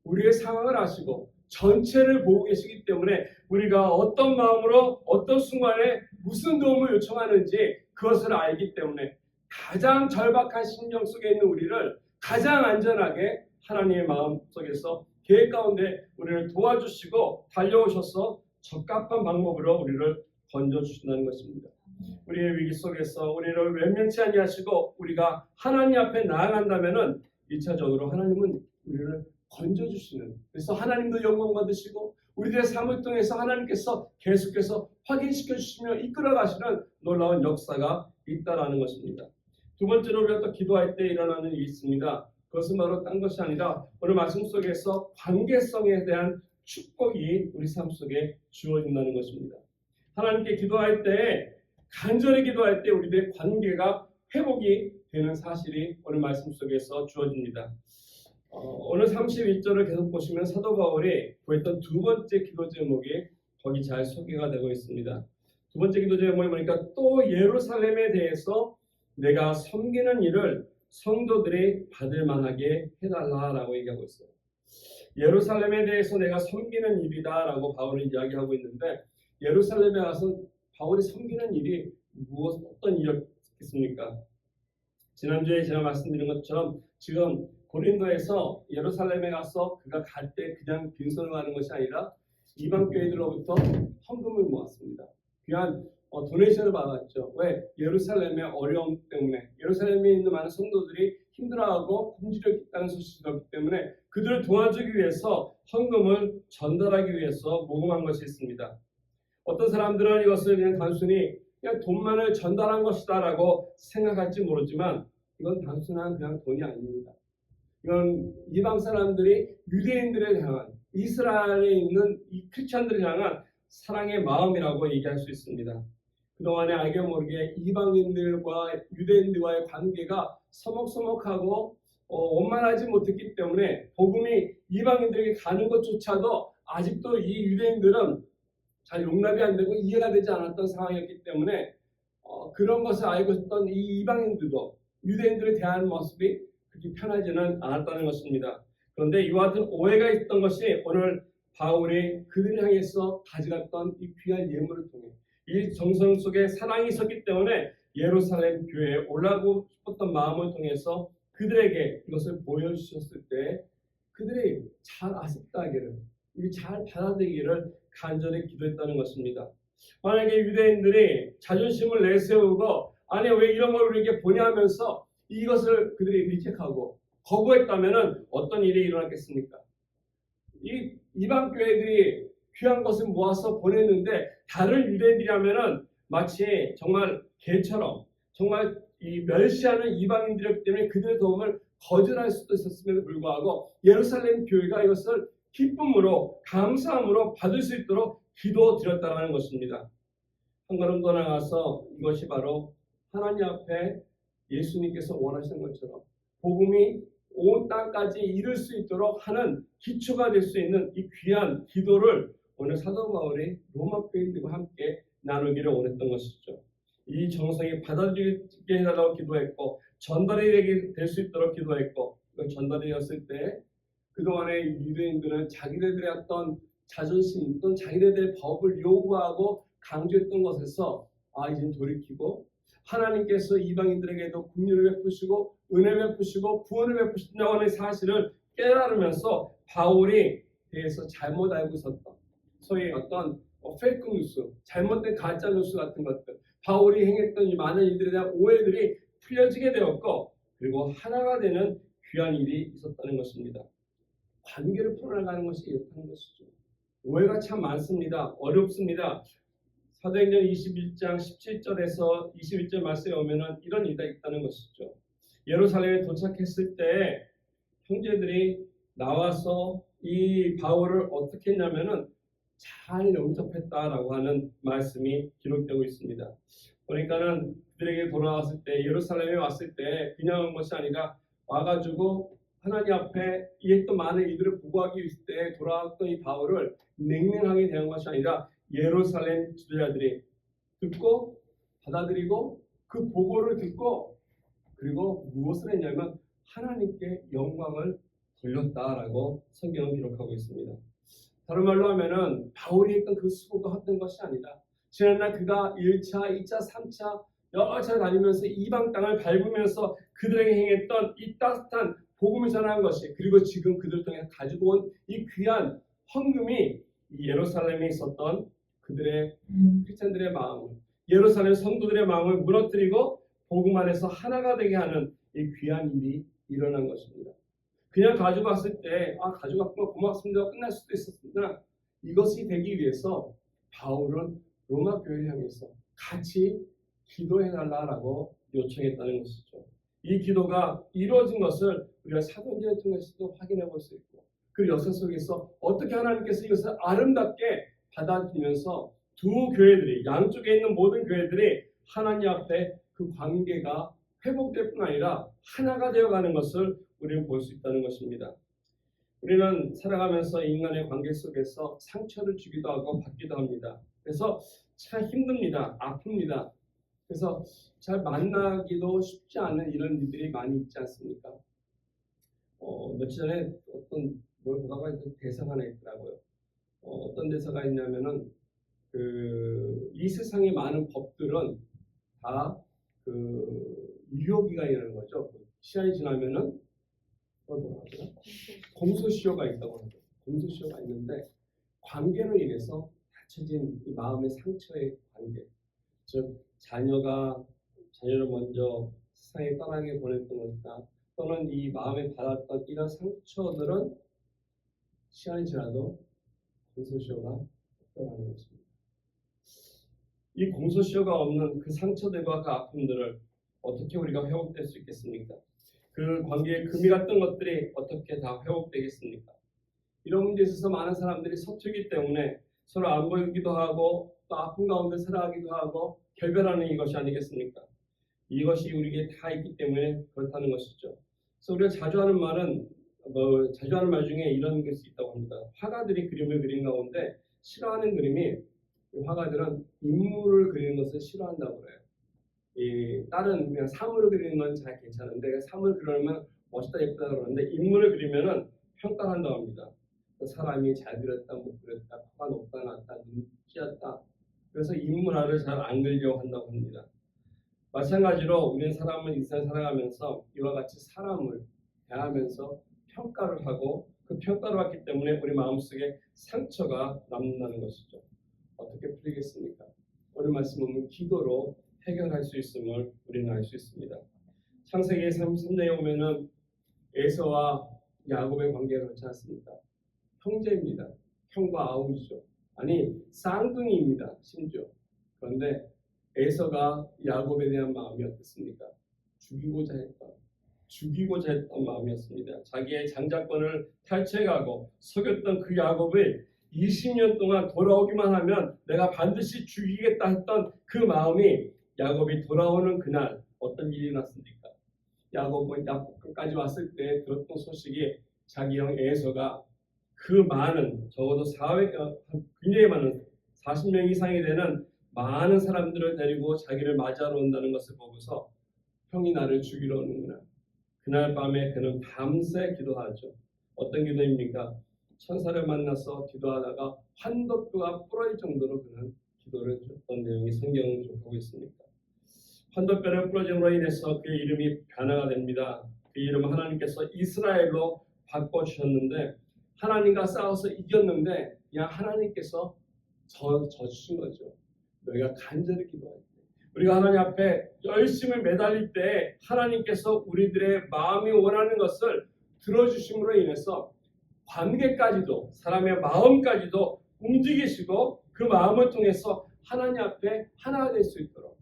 우리의 상황을 아시고 전체를 보고 계시기 때문에 우리가 어떤 마음으로 어떤 순간에 무슨 도움을 요청하는지 그것을 알기 때문에 가장 절박한 심령 속에 있는 우리를 가장 안전하게 하나님의 마음 속에서 계획 가운데 우리를 도와주시고 달려오셔서 적합한 방법으로 우리를 건져주신다는 것입니다. 우리의 위기 속에서 우리를 외면치 아니하시고 우리가 하나님 앞에 나아간다면은 1차적으로 하나님은 우리를 건져주시는, 그래서 하나님도 영광 받으시고 우리들의 삶을 통해서 하나님께서 계속해서 확인시켜 주시며 이끌어 가시는 놀라운 역사가 있다라는 것입니다. 두 번째로 우리가 또 기도할 때 일어나는 일이 있습니다. 그것은 바로 딴 것이 아니라 오늘 말씀 속에서 관계성에 대한 축복이 우리 삶 속에 주어진다는 것입니다. 하나님께 기도할 때, 간절히 기도할 때 우리들의 관계가 회복이 되는 사실이 오늘 말씀 속에서 주어집니다. 오늘 31절을 계속 보시면 사도 바울이 구했던 두 번째 기도 제목이 거기 잘 소개가 되고 있습니다. 두 번째 기도 제목이 뭐니까 또 예루살렘에 대해서 내가 섬기는 일을 성도들이 받을 만하게 해달라라고 얘기하고 있어요. 예루살렘에 대해서 내가 섬기는 일이다라고 바울이 이야기하고 있는데 예루살렘에 가서 바울이 섬기는 일이 어떤 일이었겠습니까? 지난주에 제가 말씀드린 것처럼 지금 고린도에서 예루살렘에 가서 그가 갈 때 그냥 빈손으로 가는 것이 아니라 이방 교회들로부터 헌금을 모았습니다. 귀한 도네이션을 받았죠. 왜? 예루살렘의 어려움 때문에 예루살렘에 있는 많은 성도들이 힘들어하고 굶주려 있다는 소식이 들었기 때문에 그들을 도와주기 위해서 헌금을 전달하기 위해서 모금한 것이 있습니다. 어떤 사람들은 이것을 그냥 단순히 그냥 돈만을 전달한 것이다라고 생각할지 모르지만 이건 단순한 그냥 돈이 아닙니다. 이건 이방 사람들이 유대인들을 향한 이스라엘에 있는 이 크리스천들을 향한 사랑의 마음이라고 얘기할 수 있습니다. 그동안에 알게 모르게 이방인들과 유대인들과의 관계가 서먹서먹하고 원만하지 못했기 때문에 복음이 이방인들에게 가는 것조차도 아직도 이 유대인들은 잘 용납이 안 되고 이해가 되지 않았던 상황이었기 때문에 그런 것을 알고 있던 이 이방인들도 유대인들에 대한 모습이 그렇게 편하지는 않았다는 것입니다. 그런데 이와 같은 오해가 있던 것이 오늘 바울이 그들을 향해서 가져갔던 이 귀한 예물을 통해 이 정성 속에 사랑이 있었기 때문에 예루살렘 교회에 올라가고 싶었던 마음을 통해서 그들에게 이것을 보여주셨을 때 그들이 잘 아cep다기를 잘 받아들이기를 간절히 기도했다는 것입니다. 만약에 유대인들이 자존심을 내세우고 아니 왜 이런 걸 우리에게 보냐 하면서 이것을 그들이 리젝하고 거부했다면 어떤 일이 일어났겠습니까? 이 이방 교회들이 귀한 것을 모아서 보냈는데 다른 유대인들이라면 마치 정말 개처럼 정말 이 멸시하는 이방인들이었기 때문에 그들의 도움을 거절할 수도 있었음에도 불구하고 예루살렘 교회가 이것을 기쁨으로 감사함으로 받을 수 있도록 기도드렸다는 것입니다. 한 걸음 더 나가서 이것이 바로 하나님 앞에 예수님께서 원하시는 것처럼 복음이 온 땅까지 이룰 수 있도록 하는 기초가 될 수 있는 이 귀한 기도를 오늘 사도 바울이 로마 교인들과 함께 나누기를 원했던 것이죠. 이 정성이 받아들이게 해달라고 기도했고 전달이 될 수 있도록 기도했고 전달이 되었을 때 그동안의 유대인들은 자기네들의 어떤 자존심 또는 자기네들의 법을 요구하고 강조했던 것에서 이제 돌이키고 하나님께서 이방인들에게도 긍휼을 베푸시고 은혜 베푸시고 구원을 베푸신다고 하는 사실을 깨달으면서 바울이 대해서 잘못 알고 있었던 소위 어떤 페이크 뉴스, 잘못된 가짜 뉴스 같은 것들, 바울이 행했던 이 많은 일들에 대한 오해들이 풀려지게 되었고 그리고 하나가 되는 귀한 일이 있었다는 것입니다. 관계를 풀어나가는 것이 이렇다는 것이죠. 오해가 참 많습니다. 어렵습니다. 사도행전 21장 17절에서 21절 말씀에 오면은 이런 일이 있다는 것이죠. 예루살렘에 도착했을 때 형제들이 나와서 이 바울을 어떻게 했냐면은 잘 영접했다라고 하는 말씀이 기록되고 있습니다. 그러니까는 그들에게 돌아왔을 때 예루살렘에 왔을 때 그냥 온 것이 아니라 와가지고 하나님 앞에 이 했던 많은 이들을 보고하기 위해 때 돌아왔던 이 바울을 냉랭하게 대한 것이 아니라 예루살렘 지도자들이 듣고 받아들이고 그 보고를 듣고 그리고 무엇을 했냐면 하나님께 영광을 돌렸다라고 성경은 기록하고 있습니다. 다른 말로 하면은 바울이 했던 그 수고가 헛된 것이 아니다. 지난날 그가 1차, 2차, 3차 여러 차례 다니면서 이방 땅을 밟으면서 그들에게 행했던 이 따뜻한 복음을 전하는 것이 그리고 지금 그들 통해 가지고 온 이 귀한 헌금이 이 예루살렘에 있었던 그들의 크리스천들의 마음을 예루살렘 성도들의 마음을 무너뜨리고 복음 안에서 하나가 되게 하는 이 귀한 일이 일어난 것입니다. 그냥 가지고 왔을 때 가지고 왔구나 고맙습니다 끝날 수도 있었으나 이것이 되기 위해서 바울은 로마 교회를 향해서 같이 기도해달라고 요청했다는 것이죠. 이 기도가 이루어진 것을 우리가 사도행전을 통해서도 확인해 볼 수 있고 그 역사 속에서 어떻게 하나님께서 이것을 아름답게 받아들이면서 두 교회들이 양쪽에 있는 모든 교회들이 하나님 앞에 그 관계가 회복될 뿐 아니라 하나가 되어가는 것을 우리는 볼 수 있다는 것입니다. 우리는 살아가면서 인간의 관계 속에서 상처를 주기도 하고 받기도 합니다. 그래서 참 힘듭니다. 아픕니다. 그래서 잘 만나기도 쉽지 않은 이런 일들이 많이 있지 않습니까? 며칠 전에 어떤 뭘 보다가 대사가 하나 있더라고요. 어떤 대사가 있냐면은 이 세상의 많은 법들은 다 유효기간이라는 거죠. 시간이 지나면은 뭐라 하죠? 공소시효가 있다고 하죠. 공소시효가 있는데 관계로 인해서 닫혀진 이 마음의 상처의 관계, 즉 자녀를 먼저 세상에 떠나게 보냈던 것이다. 또는 이 마음에 받았던 이런 상처들은 시간이 지나도 공소시효가 없다는 것입니다. 이 공소시효가 없는 그 상처들과 그 아픔들을 어떻게 우리가 회복될 수 있겠습니까? 그 관계에 금이 갔던 것들이 어떻게 다 회복되겠습니까? 이런 문제에 있어서 많은 사람들이 서투기 때문에 서로 안 보이기도 하고 또 아픔 가운데 살아가기도 하고 결별하는 이것이 아니겠습니까? 이것이 우리에게 다 있기 때문에 그렇다는 것이죠. 그래서 우리가 자주 하는 말 중에 이런 것이 있다고 합니다. 화가들이 그림을 그린 가운데 싫어하는 그림이 화가들은 인물을 그리는 것을 싫어한다고 그래요. 다른 그냥 사물을 그리는 건 잘 괜찮은데 사물을 그리면 멋있다 예쁘다 그러는데 인물을 그리면은 평가한다고 합니다. 그 사람이 잘 그렸다 못 그렸다 코가 높다 낮다 눈이 찌었다 그래서 인물화를 잘 안 그리려고 한다고 합니다. 마찬가지로 우리는 사람은 인생을 살아가면서 이와 같이 사람을 대하면서 평가를 하고 그 평가를 받기 때문에 우리 마음속에 상처가 남는다는 것이죠. 어떻게 풀리겠습니까? 오늘 말씀은 기도로 해결할 수 있음을 우리는 알 수 있습니다. 창세기 33장에 오면은 에서와 야곱의 관계가 그렇지 않습니까? 형제입니다. 형과 아우이죠. 아니 쌍둥이입니다. 심지어. 그런데 에서가 야곱에 대한 마음이 어떻습니까? 죽이고자 했다. 죽이고자 했던 마음이었습니다. 자기의 장자권을 탈취해가고 속였던 그 야곱을 20년 동안 돌아오기만 하면 내가 반드시 죽이겠다 했던 그 마음이 야곱이 돌아오는 그날 어떤 일이 났습니까? 야곱은 야복강까지 왔을 때 들었던 소식이 자기 형 에서가 그 많은 적어도 400, 굉장히 많은 40명 이상이 되는 많은 사람들을 데리고 자기를 맞이하러 온다는 것을 보고서 형이 나를 죽이러 오는구나. 그날 밤에 그는 밤새 기도하죠. 어떤 기도입니까? 천사를 만나서 기도하다가 환도뼈가 부러질 정도로 그는 기도를 했던 내용이 성경을 기록하고 있습니다. 환도뼈를 부러짐으로 인해서 그의 이름이 변화가 됩니다. 그 이름은 하나님께서 이스라엘로 바꿔주셨는데 하나님과 싸워서 이겼는데 그냥 하나님께서 져주신 거죠. 너희가 간절히 기도할 때 우리가 하나님 앞에 열심히 매달릴 때 하나님께서 우리들의 마음이 원하는 것을 들어주심으로 인해서 관계까지도 사람의 마음까지도 움직이시고 그 마음을 통해서 하나님 앞에 하나가 될 수 있도록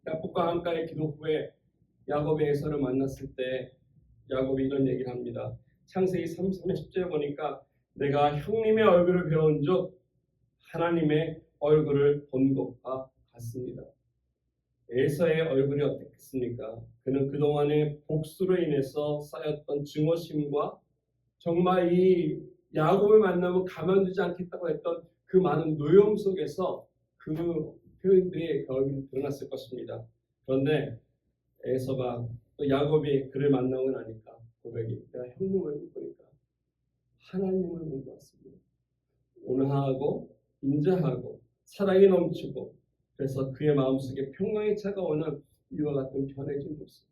야복과 함가의 기도 후에 야곱의 에서를 만났을 때 야곱이 이런 얘기를 합니다. 창세기 30절 보니까 내가 형님의 얼굴을 배운즉 하나님의 얼굴을 본 것과 같습니다. 에서의 얼굴이 어떻겠습니까? 그는 그동안의 복수로 인해서 쌓였던 증오심과 정말 이 야곱을 만나면 가만두지 않겠다고 했던 그 많은 노여움 속에서 그 표현들이 그 얼굴이 드러났을 것입니다. 그런데 에서가 또 야곱이 그를 만나고 나니까 고백이 내가 형님을 보니까 하나님을 본 것 같습니다. 온화하고 인자하고 사랑이 넘치고 그래서 그의 마음속에 평강이 차가오는 이와 같은 변해진 모습.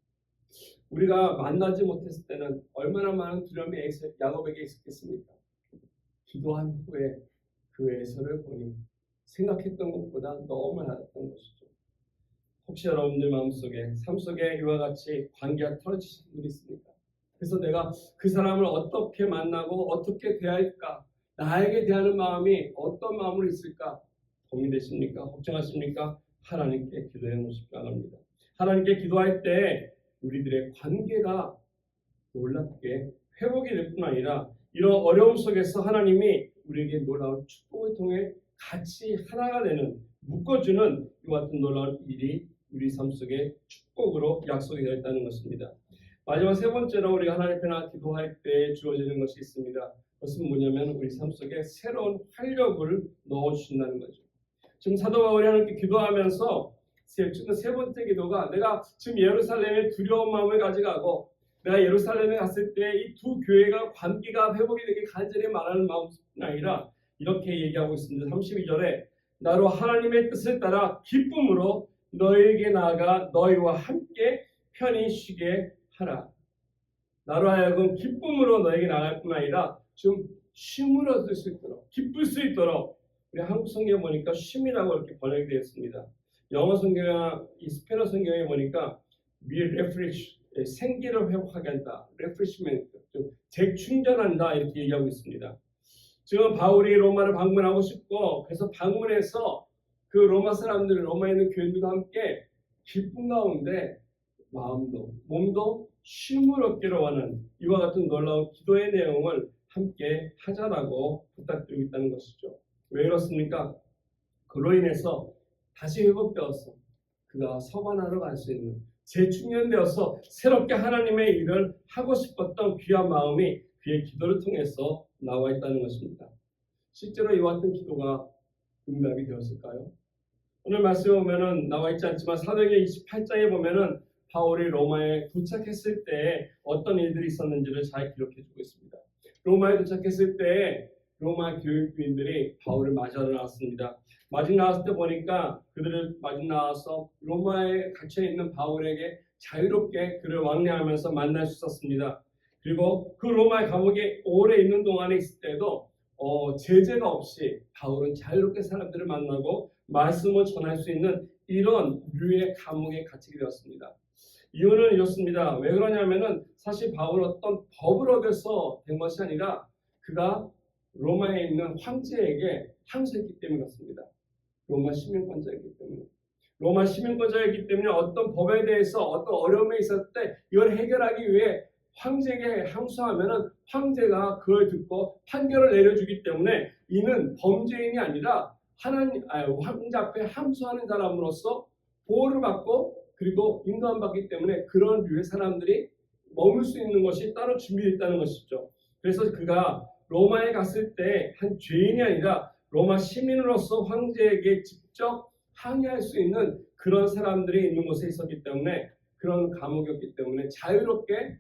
우리가 만나지 못했을 때는 얼마나 많은 두려움이 야곱에게 있었겠습니까? 기도한 후에 그 에서를 보니 생각했던 것보다 너무 낮았던 것이죠. 혹시 여러분들 마음속에 삶 속에 이와 같이 관계가 틀어지신 분이 있습니까? 그래서 내가 그 사람을 어떻게 만나고 어떻게 대할까? 나에게 대하는 마음이 어떤 마음으로 있을까? 고민되십니까? 걱정하십니까? 하나님께 기도해 놓으시기 바랍니다. 하나님께 기도할 때 우리들의 관계가 놀랍게 회복이 될 뿐 아니라 이런 어려움 속에서 하나님이 우리에게 놀라운 축복을 통해 같이 하나가 되는 묶어주는 이와 같은 놀라운 일이 우리 삶 속에 축복으로 약속이 되어 있다는 것입니다. 마지막 세 번째로 우리가 하나님 앞에 기도할 때 주어지는 것이 있습니다. 그것은 뭐냐면 우리 삶 속에 새로운 활력을 넣어주신다는 거죠. 지금 사도 바울이 하나님께 기도하면서 세 번째 기도가 내가 지금 예루살렘에 두려운 마음을 가져가고 내가 예루살렘에 갔을 때 이 두 교회가 관계가 회복이 되게 간절히 말하는 마음이 아니라 이렇게 얘기하고 있습니다. 32절에 나로 하나님의 뜻을 따라 기쁨으로 너에게 나아가 너희와 함께 편히 쉬게 하라. 나로 하여금 기쁨으로 너에게 나아갈 뿐 아니라 좀 쉼을 얻을 수 있도록 기쁠 수 있도록 우리 한국 성경에 보니까 쉼이라고 이렇게 번역이 되어 있습니다. 영어 성경이나 이 스페인어 성경에 보니까 be refresh 생기를 회복하게 한다. refreshment 좀 재충전한다 이렇게 얘기하고 있습니다. 지금 바울이 로마를 방문하고 싶고 그래서 방문해서 그 로마 사람들 로마에 있는 교인들과 함께 기쁨 가운데 마음도 몸도 쉼을 얻기로 하는 이와 같은 놀라운 기도의 내용을 함께 하자라고 부탁드리고 있다는 것이죠. 왜 그렇습니까? 그로 인해서 다시 회복되어서 그가 서반하러 갈 수 있는 재충전되어서 새롭게 하나님의 일을 하고 싶었던 귀한 마음이 그의 기도를 통해서 나와 있다는 것입니다. 실제로 이와 같은 기도가 응답이 되었을까요? 오늘 말씀에 보면은 나와 있지 않지만 사도행전 28장에 보면은 바울이 로마에 도착했을 때 어떤 일들이 있었는지를 잘 기록해주고 있습니다. 로마에 도착했을 때 로마 교육부인들이 바울을 맞이하러 나왔습니다. 마중 나왔을 때 보니까 그들을 마중 나와서 로마에 갇혀있는 바울에게 자유롭게 그를 왕래하면서 만날 수 있었습니다. 그리고 그 로마의 감옥에 오래 있는 동안에 있을 때도 제재가 없이 바울은 자유롭게 사람들을 만나고 말씀을 전할 수 있는 이런 류의 감옥에 갇히게 되었습니다. 이유는 이렇습니다. 왜 그러냐면은 사실 바울은 어떤 법을 얻어서 된 것이 아니라 그가 로마에 있는 황제에게 항소했기 때문에 그렇습니다. 로마 시민권자이기 때문에. 로마 시민권자였기 때문에 어떤 법에 대해서 어떤 어려움에 있었을 때 이걸 해결하기 위해 황제에게 항소하면은 황제가 그걸 듣고 판결을 내려주기 때문에 이는 범죄인이 아니라 황제 앞에 항소하는 사람으로서 보호를 받고 그리고 인도함 받기 때문에 그런 류의 사람들이 머물 수 있는 것이 따로 준비되어 있다는 것이죠. 그래서 그가 로마에 갔을 때 한 죄인이 아니라 로마 시민으로서 황제에게 직접 항의할 수 있는 그런 사람들이 있는 곳에 있었기 때문에 그런 감옥이었기 때문에 자유롭게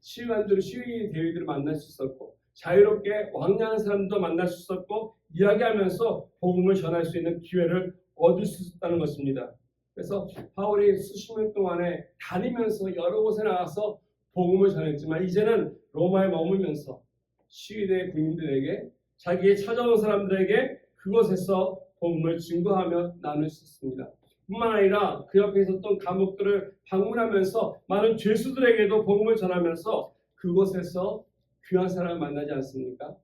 시위 대회들을 만날 수 있었고 자유롭게 왕래하는 사람도 만날 수 있었고 이야기하면서 복음을 전할 수 있는 기회를 얻을 수 있었다는 것입니다. 그래서 바울이 수십 년 동안에 다니면서 여러 곳에 나가서 복음을 전했지만 이제는 로마에 머물면서 시위대 군인들에게 자기의 찾아온 사람들에게 그곳에서 복음을 증거하며 나눌 수 있습니다. 뿐만 아니라 그 옆에 있었던 감옥들을 방문하면서 많은 죄수들에게도 복음을 전하면서 그곳에서 귀한 사람을 만나지 않습니까?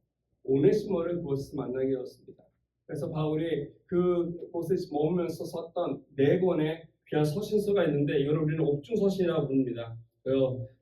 오네시모를 그곳에서 만나게 되었습니다. 그래서 바울이 그곳에 머물면서 썼던 4권의 귀한 서신서가 있는데 이걸 우리는 옥중서신이라고 부릅니다.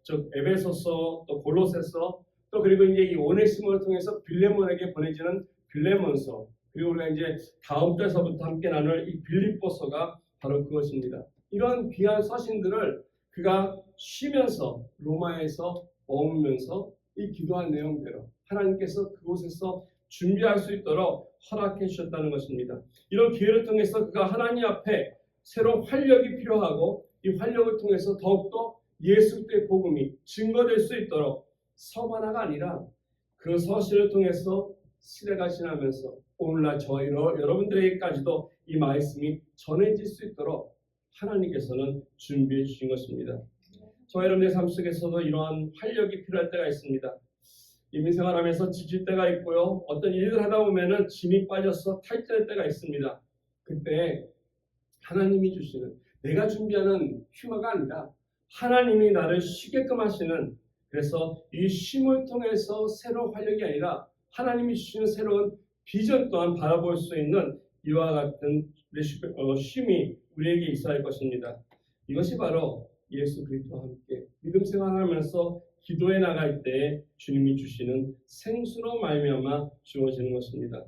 즉 에베소서, 또 골로새서, 또 그리고 이제 이 오네시모를 통해서 빌레몬에게 보내지는 빌레몬서, 그리고 우리가 이제 다음 달서부터 함께 나눌 이 빌립보서가 바로 그것입니다. 이런 귀한 서신들을 그가 쉬면서 로마에서 머물면서 이 기도한 내용대로 하나님께서 그곳에서 준비할 수 있도록 허락해 주셨다는 것입니다. 이런 기회를 통해서 그가 하나님 앞에 새로운 활력이 필요하고 이 활력을 통해서 더욱더 예수 그리스도의 복음이 증거될 수 있도록 서반화가 아니라 그 서신을 통해서 시대가 지나면서 오늘날 저희 여러분들에게까지도 이 말씀이 전해질 수 있도록 하나님께서는 준비해 주신 것입니다. 저희 여러분의 삶 속에서도 이러한 활력이 필요할 때가 있습니다. 인민생활하면서 지칠 때가 있고요. 어떤 일을 하다 보면은 진이 빠져서 탈퇴할 때가 있습니다. 그때 하나님이 주시는 내가 준비하는 휴가가 아니라 하나님이 나를 쉬게끔 하시는, 그래서 이 쉼을 통해서 새로운 활력이 아니라 하나님이 주시는 새로운 비전 또한 바라볼 수 있는 이와 같은 쉼이 우리에게 있어야 할 것입니다. 이것이 바로 예수 그리스도와 함께 믿음 생활하면서 기도에 나갈 때 주님이 주시는 생수로 말미암아 주어지는 것입니다.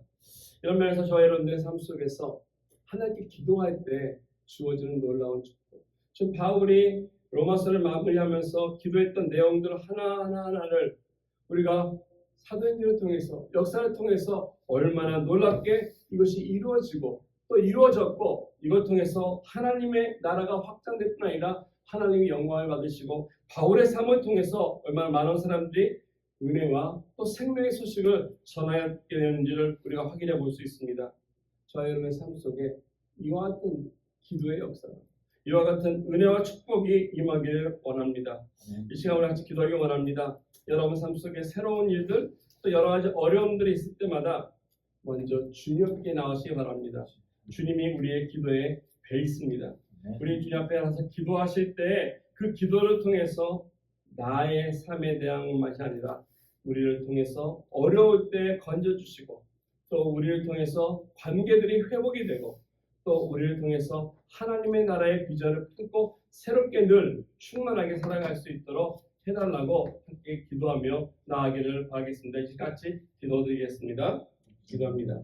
이런 면에서 저희 여러분들의 삶 속에서 하나님께 기도할 때 주어지는 놀라운 축복. 지금 바울이 로마서를 마무리하면서 기도했던 내용들 하나하나를 우리가 사도행전을 통해서 역사를 통해서 얼마나 놀랍게 이것이 이루어지고 또 이루어졌고 이걸 통해서 하나님의 나라가 확장될 뿐 아니라 하나님의 영광을 받으시고 바울의 삶을 통해서 얼마나 많은 사람들이 은혜와 또 생명의 소식을 전하게 되는지를 우리가 확인해 볼 수 있습니다. 저와 여러분의 삶 속에 이와 같은 기도의 역사, 이와 같은 은혜와 축복이 임하기를 원합니다. 이 시간 우리 같이 기도하기 원합니다. 여러분 삶 속에 새로운 일들 또 여러 가지 어려움들이 있을 때마다 먼저 주님께 나오시기 바랍니다. 주님이 우리의 기도의 베이스입니다. 우리 주님 앞에 가서 기도하실 때 그 기도를 통해서 나의 삶에 대한 것이 아니라 우리를 통해서 어려울 때 건져주시고 또 우리를 통해서 관계들이 회복이 되고 또 우리를 통해서 하나님의 나라의 비전을 품고 새롭게 늘 충만하게 살아갈 수 있도록 해달라고 함께 기도하며 나아가기를 바라겠습니다. 이제 같이 기도드리겠습니다. 기도합니다.